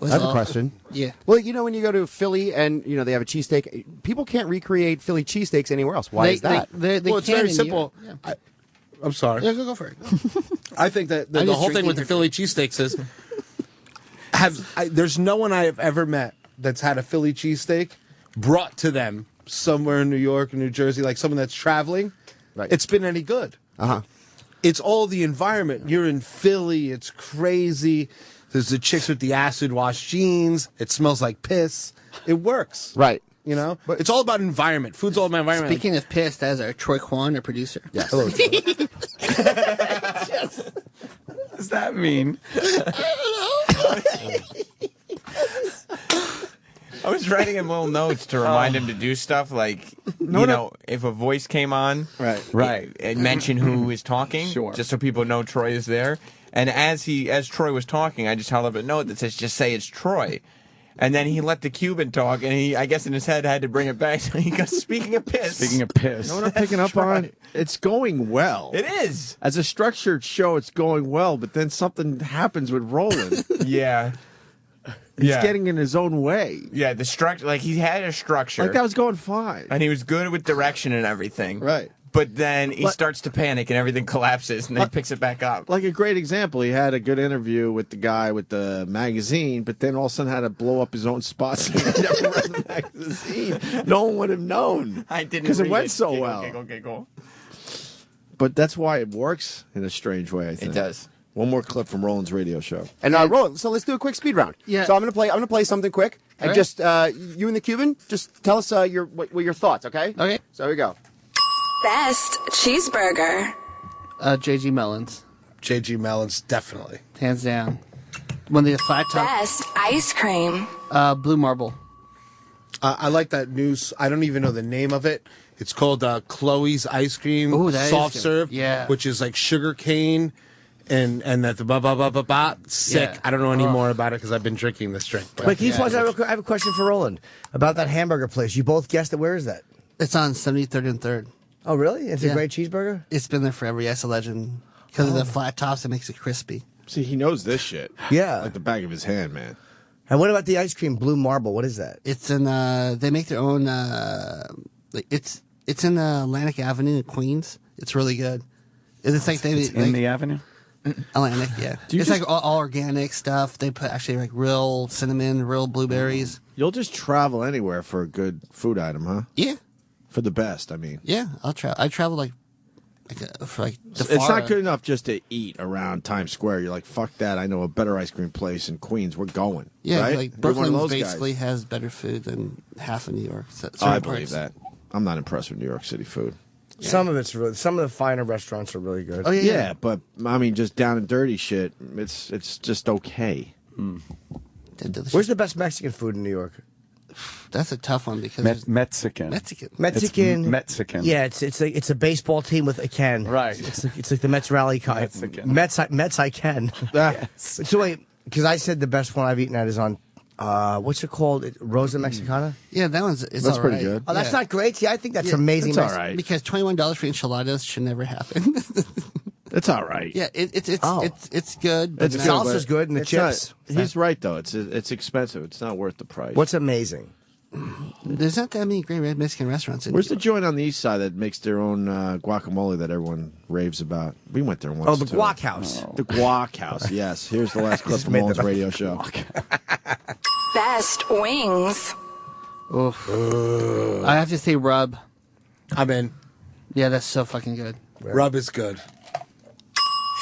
I have a question. Yeah. Well, you know, when you go to Philly and, you know, they have a cheesesteak, people can't recreate Philly cheesesteaks anywhere else. Why is that? They Well, it's can very in simple. New York. I'm sorry. Yeah, go for it. I think that the I'm just whole thing with the drinking Philly cheesesteaks is there's no one I have ever met that's had a Philly cheesesteak brought to them somewhere in New York or New Jersey, like someone that's traveling. Right. It's been any good. It's all the environment. You're in Philly. It's crazy. There's the chicks with the acid wash jeans. It smells like piss. It works. Right. You know? But it's all about environment. Food's all about environment. Speaking of piss, that is our Troy Kwan, our producer. Yes. Hello, What does that mean? I was writing him little notes to remind him to do stuff like, if a voice came on, Right. and mention who is talking, just so people know Troy is there. And as Troy was talking, I just held up a note that says, just say it's Troy. And then he let the Cuban talk, and he, I guess in his head, had to bring it back. So he goes, speaking of piss. You know what I'm picking up on? It's going well. It is. As a structured show, it's going well, but then something happens with Roland. Yeah. He's Yeah. getting in his own way. Yeah, the structure, like he had a structure. Like that was going fine. And he was good with direction and everything. Right. But then he starts to panic and everything collapses and then he picks it back up. Like a great example, he had a good interview with the guy with the magazine, but then all of a sudden had to blow up his own spot so he never read the magazine. No one would have known. I didn't because it read went it. so Giggle, well. Giggle, giggle. But that's why it works in a strange way, I think. It does. One more clip from Roland's radio show. And Roland, so let's do a quick speed round. Yeah. So I'm gonna play something quick, and All right. just you and the Cuban, just tell us your thoughts, okay? Okay. So here we go. Best cheeseburger. JG Mellons. JG Mellons, definitely. Hands down. When they flat top. Best ice cream. Blue Marble. I like that news. I don't even know the name of it. It's called Chloe's Ice Cream Ooh, that is Soft good. Serve, Yeah. which is like sugar cane and that the ba. Sick. Yeah. I don't know any more about it because I've been drinking this drink. but- Wait, can you pause? I have a question for Roland about that hamburger place. You both guessed it. Where is that? It's on 73rd and 3rd. Oh, really? It's Yeah. a great cheeseburger? It's been there forever. Yes, a legend. Because of the flat tops, it makes it crispy. See, he knows this shit. Yeah. Like the back of his hand, man. And what about the ice cream, Blue Marble? What is that? It's in, they make their own, it's in Atlantic Avenue in Queens. It's really good. It's like they, It's in the avenue? Atlantic, yeah. It's like all organic stuff. They put actually like real cinnamon, real blueberries. You'll just travel anywhere for a good food item, huh? Yeah. For the best, I mean. Yeah, I'll travel. I travel for like the It's not good enough just to eat around Times Square. You're like, fuck that. I know a better ice cream place in Queens. We're going. Yeah, right? like You're one of Brooklyn those basically guys. has better food than half of New York. I believe that. I'm not impressed with New York City food. Yeah. Some of the finer restaurants are really good. Oh, Yeah, but I mean, just down and dirty shit. It's just okay. Where's the best Mexican food in New York? That's a tough one because Mexican. Mexican. Yeah, it's a baseball team with a can. Right. It's like the Mets rally car. Mets I can. Yes. So wait, because I said the best one I've eaten at is on. What's it called? Rosa Mexicana? Yeah, that's all pretty right. good. Oh, that's Yeah. not great? Yeah, I think that's Yeah, amazing. It's all right. Because $21 for enchiladas should never happen. It's all right. Yeah, it's good. But It's not- salsa's good and the it's chips. not- he's right though. It's expensive. It's not worth the price. What's amazing? There's not that many great red Mexican restaurants in Where's New the joint on the east side that makes their own guacamole that everyone raves about? We went there once. Oh, the too. Guac House. The Guac House. Yes. Here's the last clip Just from made Roland's that up. radio show. Best wings. Oof. I have to say rub. I'm in. Yeah, that's so fucking good. Rub is good.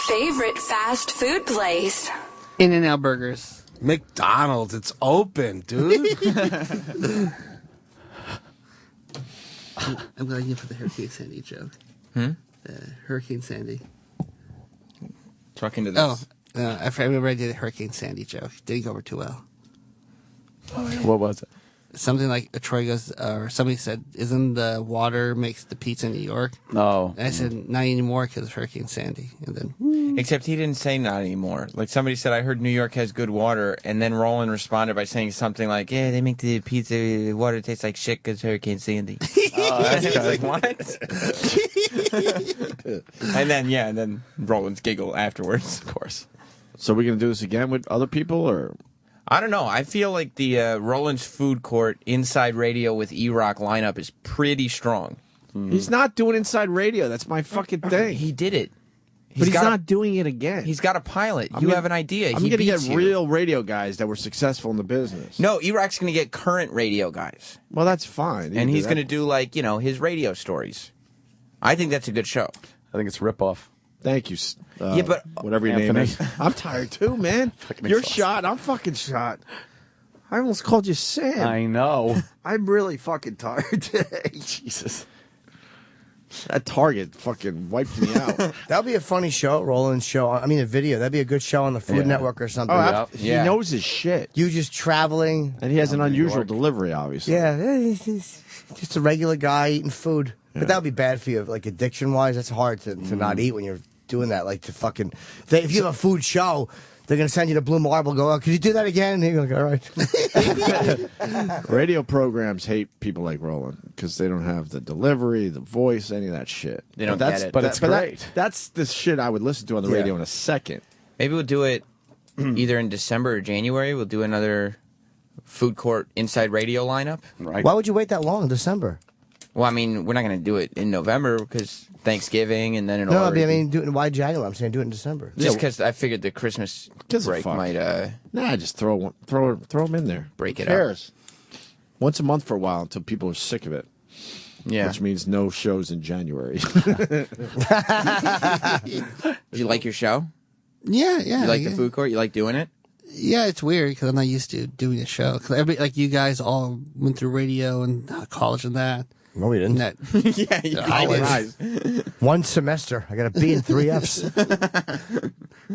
Favorite fast food place. In-N-Out Burgers. McDonald's, it's open, dude. I'm glad you for the Hurricane Sandy joke. Hurricane Sandy. Talking to this. Oh, I remember I did a Hurricane Sandy joke. Didn't go over too well. What was it? Something like Troy goes, or somebody said, "Isn't the water makes the pizza in New York?" Oh. And I said, "Not anymore because of Hurricane Sandy." And then, Except he didn't say not anymore. Like somebody said, I heard New York has good water, and then Roland responded by saying something like, "Yeah, they make the pizza the water tastes like shit because Hurricane Sandy." And he was like, "What?" and then Roland's giggle afterwards, of course. So we're gonna do this again with other people, or I don't know. I feel like the Roland's Food Court Inside Radio with Erock lineup is pretty strong. He's not doing Inside Radio. That's my fucking thing. He did it. But he's got not doing it again. He's got a pilot. You have an idea. I'm He going to get beats you. real radio guys that were successful in the business. No, Erock's going to get current radio guys. Well, that's fine. And he's going to do, like, his radio stories. I think that's a good show. I think it's ripoff. Thank you. Yeah, but whatever your name Anthony. is. I'm tired too, man. You're shot. I'm fucking shot. I almost called you Sam. I know. I'm really fucking tired today. Jesus. That Target fucking wiped me out. That would be a funny show, Roland's show. I mean, a video. That'd be a good show on the Food Network or something. He knows his shit. You just traveling. And he has an unusual delivery, obviously. Yeah, he's just a regular guy eating food. But that would be bad for you, like addiction-wise. That's hard to not eat when you're doing that. Like to fucking, if you have a food show, they're gonna send you to Blue Marble. Go, could you do that again? And you're like, all right. Radio programs hate people like Roland because they don't have the delivery, the voice, any of that shit. They don't that's, get it. But it's great. That's the shit I would listen to on the radio in a second. Maybe we'll do it either in December or January. We'll do another Food Court Inside Radio lineup. Right. Why would you wait that long in December? Well, I mean, we're not going to do it in November because Thanksgiving and then it'll No, I already mean, do it. Why January? I'm saying do it in December. just because I figured the Christmas break might Nah, just throw them in there. break Who it cares? Once a month for a while until people are sick of it. Yeah. Which means no shows in January. Do you like your show? yeah. You like the Food Court? You like doing it? Yeah, it's weird because I'm not used to doing a show. Because everybody, like you guys, all went through radio and college and that. No, we didn't. And that Yeah, you I college. One semester. I got a B and 3 Fs.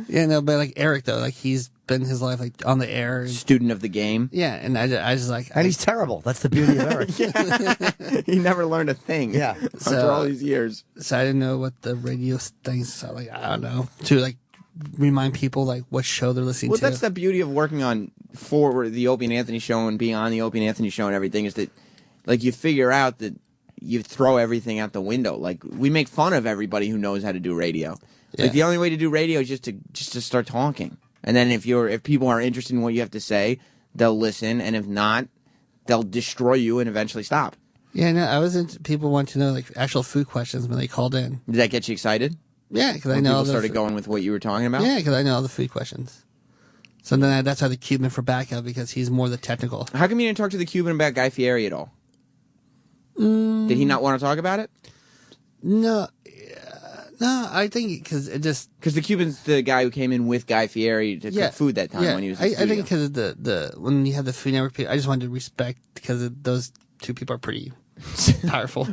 yeah, no, but like Eric though, like he's been his life like on the air. And, Student of the game. yeah, and I just like, And he's terrible. That's the beauty of Eric. He never learned a thing. Yeah. After all these years. so I didn't know what the radio things. So like I don't know to like remind people like what show they're listening Well, to. that's the beauty of working on for the Opie and Anthony show and being on the Opie and Anthony show and everything is that, like, you figure out that you throw everything out the window. Like, we make fun of everybody who knows how to do radio. Yeah. Like, the only way to do radio is just to start talking. And then if people are interested in what you have to say, they'll listen, and if not, they'll destroy you and eventually stop. Yeah, no, I was into people want to know like actual food questions when they called in. Did that get you excited? Yeah, because I When know people started going with what you were talking about? Yeah, because I know all the food questions. So then that's why the Cuban for backup because he's more the technical. How come you didn't talk to the Cuban about Guy Fieri at all? Did he not want to talk about it? No, no, I think because it just because the Cuban's the guy who came in with Guy Fieri to cook food that time when he was. In I think because of the when you have the Food Network people, I just wanted to respect because those two people are pretty powerful.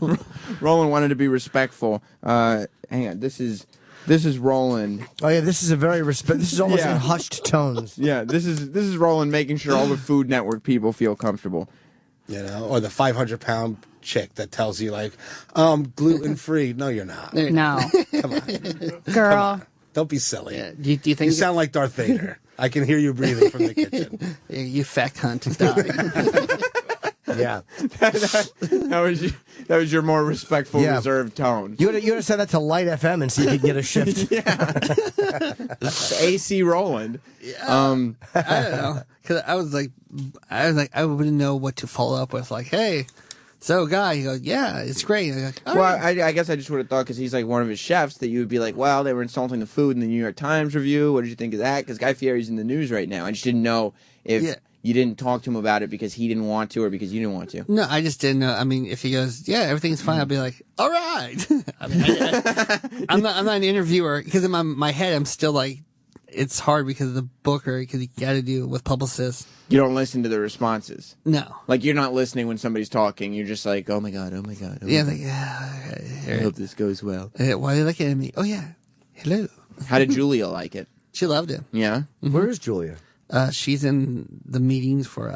Roland wanted to be respectful. Hang on, this is Roland. Oh yeah, this is a very This is almost in hushed tones. Yeah, this is Roland making sure all the Food Network people feel comfortable. You know, or the 500-pound chick that tells you like, gluten free. No, you're not. No. Come on, Girl. Come on. Don't be silly. Do you think you sound like Darth Vader? I can hear you breathing from the kitchen. You fat cunt. Die. Yeah. that was your more respectful, reserved tone. You would have said that to Light FM and see if you could get a shift. AC Roland. I don't know, because I was like, I wouldn't know what to follow up with. Like, hey, so guy, you go, yeah, it's great. I'm like, all Well, right. I guess I just would have thought because he's like one of his chefs that you would be like, well, they were insulting the food in the New York Times review. What did you think of that? Because Guy Fieri's in the news right now. I just didn't know if you didn't talk to him about it because he didn't want to or because you didn't want to. No, I just didn't know. I mean, if he goes, yeah, everything's fine, I'll be like, all right. I mean, I'm not an interviewer because in my head, I'm still like, it's hard because of the booker, because you got to do it with publicists. You don't listen to the responses. No. Like, you're not listening when somebody's talking. You're just like, oh, my God, oh, my God. Oh my Yeah, God. like, yeah. I hope this goes well. Why are they looking at me? Oh, yeah. Hello. How did Julia like it? She loved it. Yeah? Where is Julia? She's in the meetings for,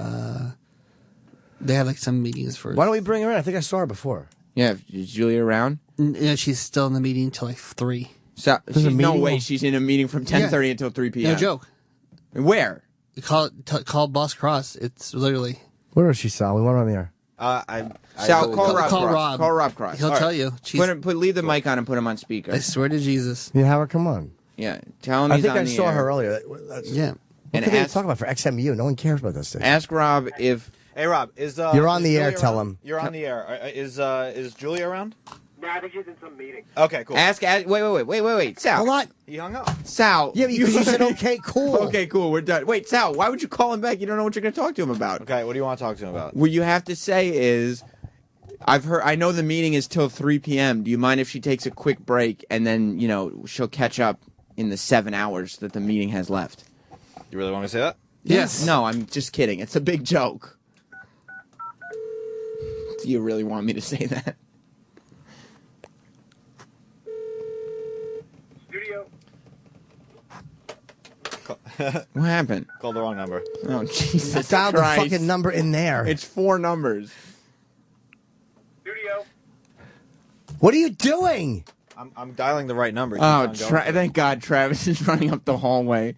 they have like some meetings for. Why don't we bring her in? I think I saw her before. Yeah, is Julia around? Yeah, she's still in the meeting till like 3. So, There's a no meeting? way she's in a meeting from 10:30 until 3 p.m. No joke. Where? You call Boss Cross. It's literally. Where is she, Sal? We want her on the air. Sal, call Rob call Cross. Rob. Call Rob Cross. He'll All tell right. you. She's- Leave the mic on and put him on speaker. I swear to Jesus. Yeah, have her come on. Yeah, tell him I he's think on I the saw air. her earlier. Yeah. What And could they ask- talk about for XMU? No one cares about this thing. Ask Rob if... Hey, Rob, is You're on is the air, Julia tell around? him. You're on the air. Is Julia around? No, I think she's in some meeting. Okay, cool. Wait, Sal. Hold on. He hung up. Sal. Yeah, because you said, okay, cool. Okay, cool, we're done. Wait, Sal, why would you call him back? You don't know what you're going to talk to him about. Okay, what do you want to talk to him about? What you have to say is, I know the meeting is till 3 p.m. Do you mind if she takes a quick break and then, she'll catch up in the 7 hours that the meeting has left? You really want me to say that? Yes. No, I'm just kidding. It's a big joke. Do you really want me to say that? Studio. What happened? Called the wrong number. Oh, Jesus Dial the Christ. fucking number in there. It's 4 numbers. Studio. What are you doing? I'm dialing the right number. Oh, thank God Travis is running up the hallway.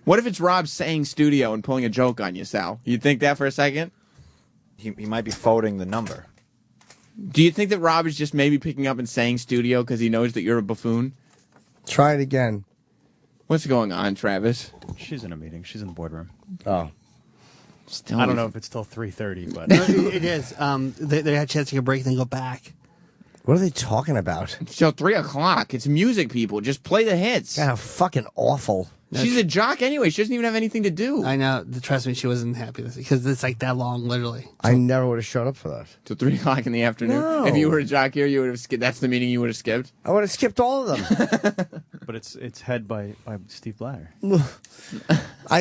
What if it's Rob saying studio and pulling a joke on you, Sal? You think that for a second? He might be forwarding the number. Do you think that Rob is just maybe picking up and saying studio because he knows that you're a buffoon? Try it again. What's going on, Travis? She's in a meeting. She's in the boardroom. Oh. Still I don't know if it's till 3:30, but No, it is. They had a chance to take a break and then go back. What are they talking about? It's till 3 o'clock. It's music, people. Just play the hits. God, how fucking awful. She's a jock anyway. She doesn't even have anything to do. I know. Trust me, she wasn't happy with it because it's like that long, literally. I never would have showed up for that. Till 3 o'clock in the afternoon. No. If you were a jock here, you would have skipped. That's the meeting you would have skipped. I would have skipped all of them. but it's head by Steve Blatter. I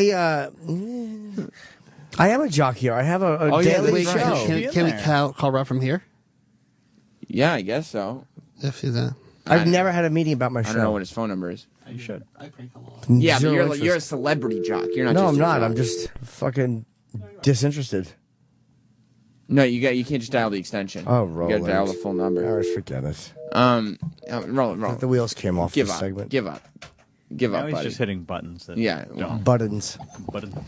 am a jock here. I have a daily Wait, show. Can we call Rob from here? Yeah, I guess so. If he's I've never had a meeting about my show. I don't know what his phone number is. You should. Yeah, but Zero you're a celebrity jock. You're not. No, just I'm a not. jock. I'm just fucking disinterested. No, you can't just dial the extension. Oh, You Roland. got to dial the full number. All right, forget it. Roll. The wheels came off Give this up. segment. Give up, Now he's buddy. just hitting buttons. That Yeah, don't. Buttons.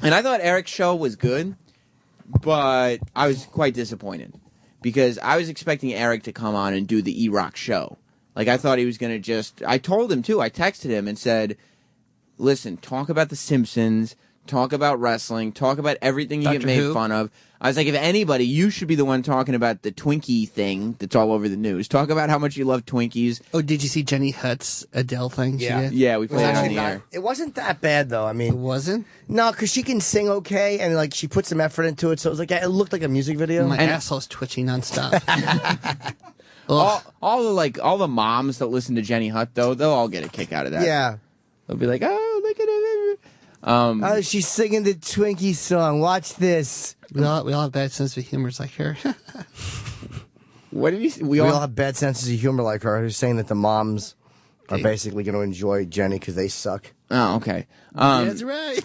And I thought Eric's show was good, but I was quite disappointed because I was expecting Eric to come on and do the Erock show. Like, I thought he was going to I told him, too. I texted him and said, listen, talk about The Simpsons, talk about wrestling, talk about everything you get Doctor made Who? fun of. I was like, if anybody, you should be the one talking about the Twinkie thing that's all over the news. Talk about how much you love Twinkies. Oh, did you see Jenny Hutt's Adele thing? Yeah. She did? Yeah, we It was played it on actually the not- air. It wasn't that bad though. I mean, It wasn't? no, because she can sing okay, and like she put some effort into it, so it was like it looked like a music video. My And- asshole's twitching nonstop. All the moms that listen to Jenny Hutt, though, they'll all get a kick out of that. Yeah. They'll be like, oh, look at it. Oh, she's singing the Twinkie song. Watch this. we all have bad sense of humor. It's like her. What did he say? We all have bad senses of humor like her, who's saying that the moms are basically going to enjoy Jenny because they suck. Oh, okay. That's right.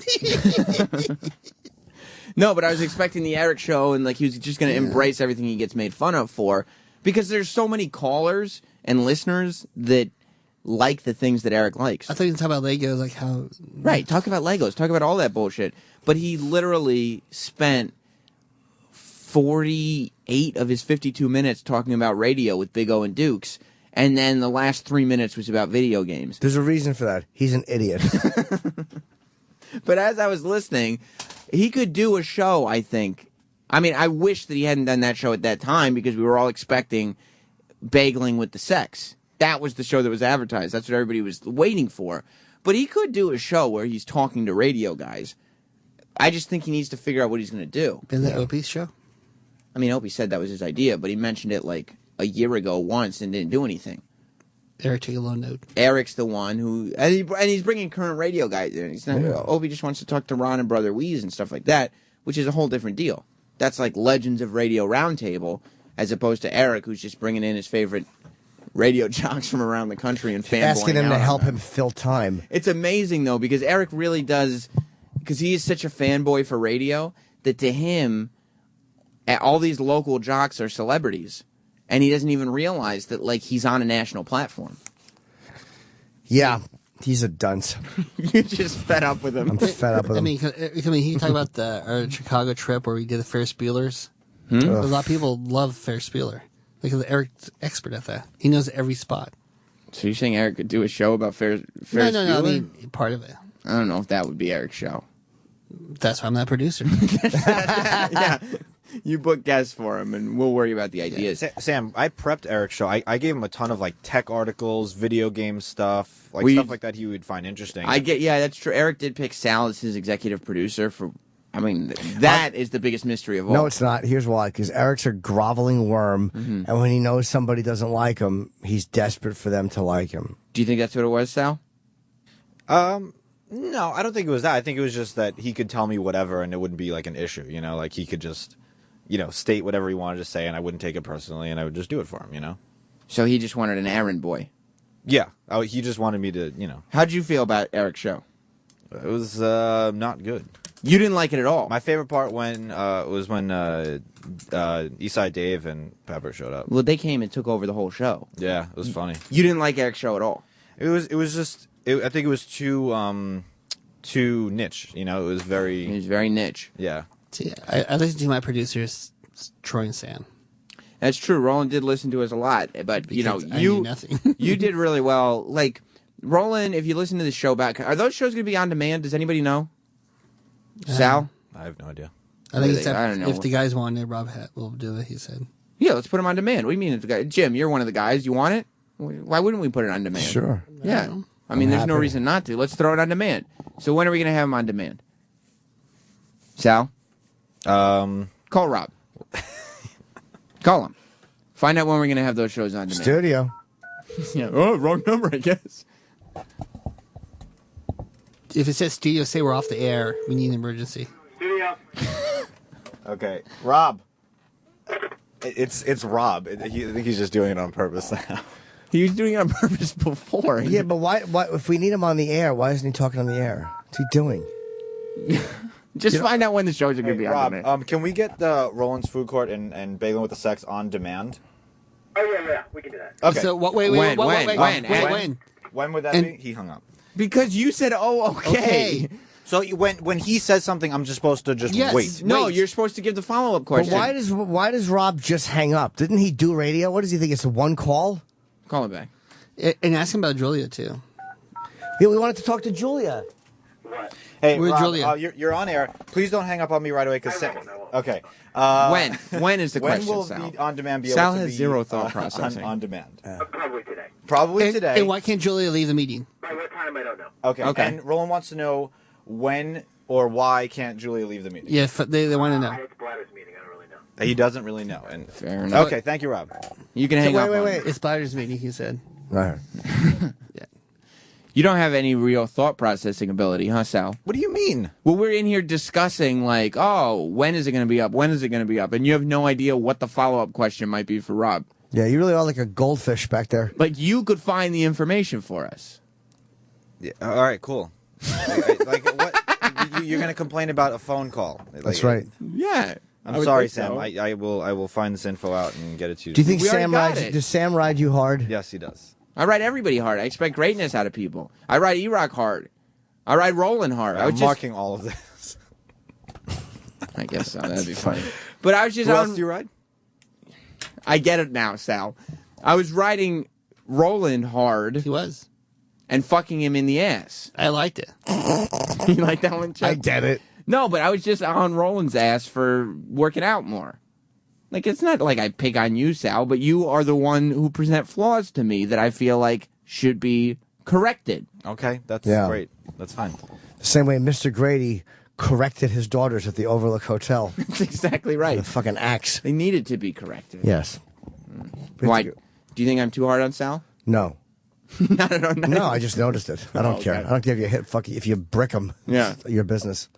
No, but I was expecting the Eric show, and like he was just going to embrace everything he gets made fun of for, because there's so many callers and listeners that like the things that Eric likes. I thought you were talking about Legos, like how. Right, talk about Legos, talk about all that bullshit. But he literally spent 48 of his 52 minutes talking about radio with Big O and Dukes, and then the last 3 minutes was about video games. There's a reason for that. He's an idiot. But as I was listening, he could do a show, I think. I mean, I wish that he hadn't done that show at that time, because we were all expecting Bageling with the Sex. That was the show that was advertised. That's what everybody was waiting for. But he could do a show where he's talking to radio guys. I just think he needs to figure out what he's going to do. Isn't that Opie's show? I mean, Opie said that was his idea, but he mentioned it like a year ago once and didn't do anything. Eric, take a low note. Eric's the one who, and he's bringing current radio guys in. He's not, Opie just wants to talk to Ron and Brother Weeze and stuff like that, which is a whole different deal. That's like Legends of Radio Roundtable, as opposed to Eric, who's just bringing in his favorite radio jocks from around the country and fanboying Asking him out to on help them. him fill time. It's amazing, though, because Eric really does, because he is such a fanboy for radio, that to him, all these local jocks are celebrities. And he doesn't even realize that, like, he's on a national platform. Yeah, he's a dunce. You're just fed up with him. I'm fed up with him. I mean, he talked about our Chicago trip where we did the Ferris Bueller's. Hmm? A lot of people love Ferris Bueller. Because Eric's expert at that. He knows every spot. So you're saying Eric could do a show about Ferris No, Bueller? I mean, part of it. I don't know if that would be Eric's show. That's why I'm that producer. Yeah. You book guests for him, and we'll worry about the ideas. Sam, I prepped Eric's show. I gave him a ton of like tech articles, video game stuff, like We- stuff like that he would find interesting. Yeah, that's true. Eric did pick Sal as his executive producer for. I mean, that is the biggest mystery of all. No, it's not. Here's why. Because Eric's a groveling worm, Mm-hmm. and when he knows somebody doesn't like him, he's desperate for them to like him. Do you think that's what it was, Sal? No, I don't think it was that. I think it was just that he could tell me whatever, and it wouldn't be like an issue. You know, like he could just, state whatever he wanted to say, and I wouldn't take it personally, and I would just do it for him. You know. So he just wanted an errand boy. Yeah. Oh, he just wanted me to, How'd you feel about Eric's show? It was not good. You didn't like it at all. My favorite part was when Eastside Dave and Pepper showed up. Well, they came and took over the whole show. Yeah, it was funny. You didn't like Eric's show at all. It was just. I think it was too niche. It was very. It was very niche. Yeah. See, I listen to my producers, Troy and Sam. That's true. Roland did listen to us a lot, but Because I knew nothing. you did really well. Like Roland, if you listen to the show back, are those shows going to be on demand? Does anybody know? Sal? I have no idea. I think I don't know. if the guys want it, Rob will do it, he said. Yeah, let's put them on demand. What do you mean? If the guy, Jim, you're one of the guys. You want it? Why wouldn't we put it on demand? Sure. Yeah. I mean, there's no happy. reason not to. Let's throw it on demand. So when are we going to have them on demand? Sal? Call Rob. Call him. Find out when we're going to have those shows on demand. Studio. Yeah. Oh, wrong number, I guess. If it says studio, say we're off the air. We need an emergency. Okay, Rob. It's Rob. I think he's just doing it on purpose now. He was doing it on purpose before. Yeah, but why? If we need him on the air, why isn't he talking on the air? What's he doing? Just find out when the shows are going to be on Rob, demand. can we get the Roland's Food Court and Bageling with the Sex on demand? Oh, yeah, we can do that. Okay. So what? Wait. When? When would that be? He hung up. Because you said, "Oh, okay." So when he says something, I'm just supposed to just wait. No, you're supposed to give the follow-up But question. why does Rob just hang up? Didn't he do radio? What does he think? It's a one call? Call him back. And ask him about Julia, too. Yeah, we wanted to talk to Julia. Hey, Where's Rob, Julia? you're on air. Please don't hang up on me right away. Okay. When? When is the when question, will Sal? the on demand be able Sal to has be zero thought processing. on demand? Probably today. Probably today. And why can't Julia leave the meeting? By what time, I don't know. Okay. Okay. And Roland wants to know when or why can't Julia leave the meeting? Yeah, they want to know. It's Bladder's meeting. I don't really know. He doesn't really know. And Fair enough. Okay, thank you, Rob. You can hang up. Wait. It's Bladder's meeting, he said. Right. You don't have any real thought processing ability, huh, Sal? What do you mean? Well, we're in here discussing, like, oh, when is it going to be up? When is it going to be up? And you have no idea what the follow-up question might be for Rob. Yeah, you really are like a goldfish back there. Like, you could find the information for us. Yeah, all right, cool. like what? you're going to complain about a phone call. That's right. Yeah. I I'm would sorry, think Sam. so. I will find this info out and get it to you. Do you think We already Sam got rides? it. Does Sam ride you hard? Yes, he does. I ride everybody hard. I expect greatness out of people. I ride Erock hard. I ride Roland hard. I I'm was just, marking all of this. I guess so. That'd be funny. But I was just Who on. else do you ride? I get it now, Sal. I was riding Roland hard. He was. And fucking him in the ass. I liked it. You like that one, Chuck? I get it. No, but I was just on Roland's ass for working out more. Like, it's not like I pick on you, Sal, but you are the one who present flaws to me that I feel like should be corrected. Okay, that's Yeah. great. That's fine. The same way Mr. Grady corrected his daughters at the Overlook Hotel. That's exactly right. The fucking axe. They needed to be corrected. Yes. Why? Do you think I'm too hard on Sal? No. I don't know. No, I just noticed it. I don't Oh, care. okay. I don't care if you hit. Fuck if you brick them. Yeah. Your business.